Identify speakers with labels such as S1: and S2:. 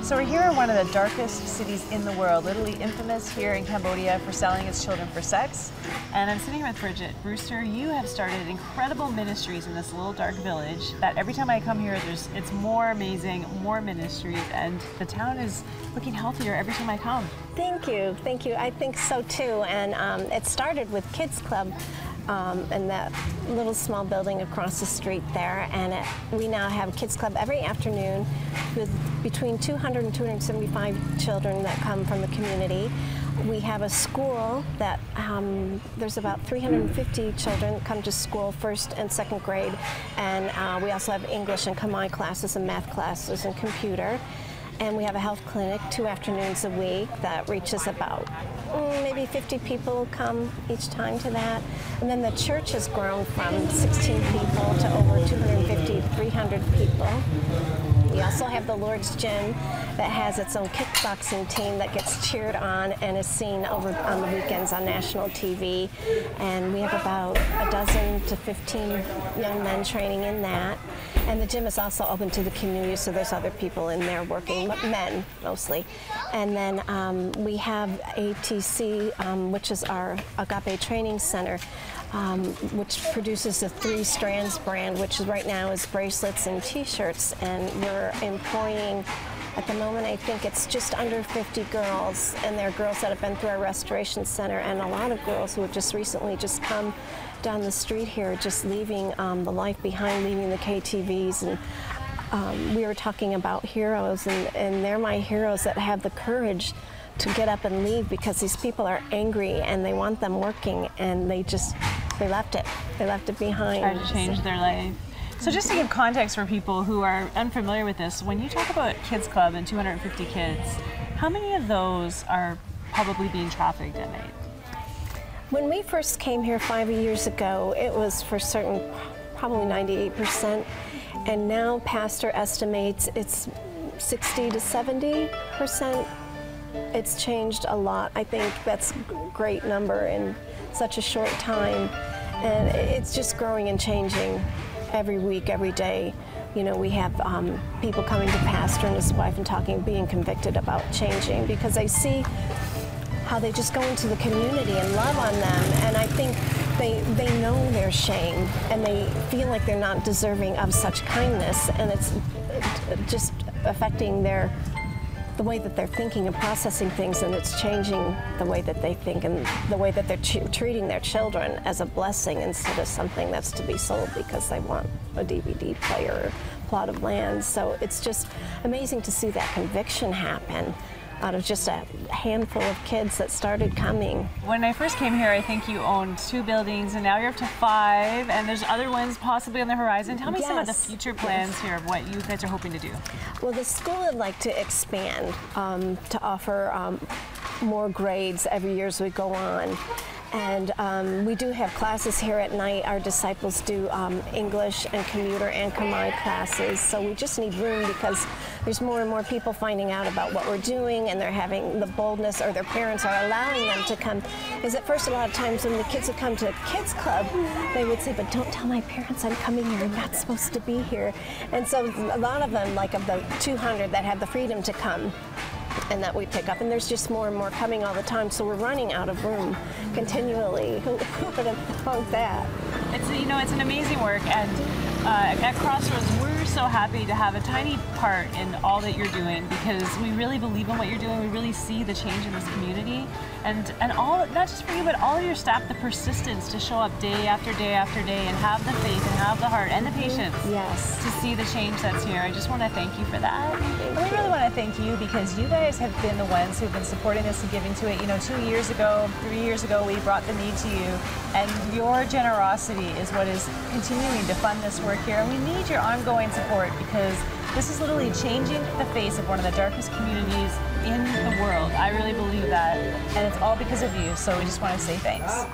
S1: So we're here in one of the darkest cities in the world, literally infamous here in Cambodia for selling its children for sex. And I'm sitting here with Bridget. Brewster, you have started incredible ministries in this little dark village that every time I come here, it's more amazing, more ministries, and the town is looking healthier every time I come.
S2: Thank you, thank you. I think so too. And it started with Kids Club in that little small building across the street there, and we now have Kids Club every afternoon with between 200 and 275 children that come from the community. We have a school that there's about 350 children that come to school, first and second grade, and we also have English and Khmer classes and math classes and computer. And we have a health clinic 2 afternoons a week that reaches about maybe 50 people come each time to that. And then the church has grown from 16 people to over 250, 300 people. We also have the Lord's Gym that has its own kickboxing team that gets cheered on and is seen over on the weekends on national TV. And we have about a dozen to 15 young men training in that. And the gym is also open to the community, so there's other people in there working, men mostly. And then we have ATC, which is our Agape Training Center, which produces the 3 Strands brand, which right now is bracelets and t-shirts. And we're employing, at the moment, I think it's just under 50 girls, and they're girls that have been through our restoration center, and a lot of girls who have just recently just come down the street here, just leaving the life behind, leaving the KTVs. And we were talking about heroes, and they're my heroes that have the courage to get up and leave because these people are angry and they want them working, and they left it. They left it behind.
S1: Tried to change their life. So just to give context for people who are unfamiliar with this, when you talk about Kids Club and 250 kids, how many of those are probably being trafficked at night?
S2: When we first came here 5 years ago, it was for certain probably 98%, and now Pastor estimates it's 60 to 70%. It's changed a lot. I think that's a great number in such a short time, and it's just growing and changing every week, every day. You know, we have people coming to Pastor and his wife and talking, being convicted about changing because they see how they just go into the community and love on them, and I think they know they're shamed and they feel like they're not deserving of such kindness, and it's just affecting the way that they're thinking and processing things, and it's changing the way that they think and the way that they're treating their children as a blessing instead of something that's to be sold because they want a DVD player or plot of land. So it's just amazing to see that conviction happen out of just a handful of kids that started coming.
S1: When I first came here, I think you owned 2 buildings, and now you're up to 5, and there's other ones possibly on the horizon. Tell me some of the future plans here of what you guys are hoping to do.
S2: Well, the school would like to expand to offer more grades every year as we go on. And we do have classes here at night. Our disciples do English and computer and Khmer classes. So we just need room because there's more and more people finding out about what we're doing, and they're having the boldness, or their parents are allowing them to come. Because at first, a lot of times when the kids would come to Kids Club, they would say, but don't tell my parents I'm coming here. I'm not supposed to be here. And so a lot of them, like of the 200 that have the freedom to come, and that we pick up, and there's just more and more coming all the time, so we're running out of room continually. Who would have thought that?
S1: It's, you know, it's an amazing work, and at Crossroads, we're so happy to have a tiny part in all that you're doing because we really believe in what you're doing. We really see the change in this community, and all, not just for you, but all of your staff, the persistence to show up day after day after day and have the faith and have the heart and the patience to see the change that's here. I just want to thank you for that. And we really want to thank you because you guys have been the ones who've been supporting this and giving to it. You know, 2 years ago, 3 years ago, we brought the need to you, and your generosity is what is continuing to fund this work here. And we need your ongoing support because this is literally changing the face of one of the darkest communities in the world. I really believe that, and it's all because of you, so we just want to say thanks.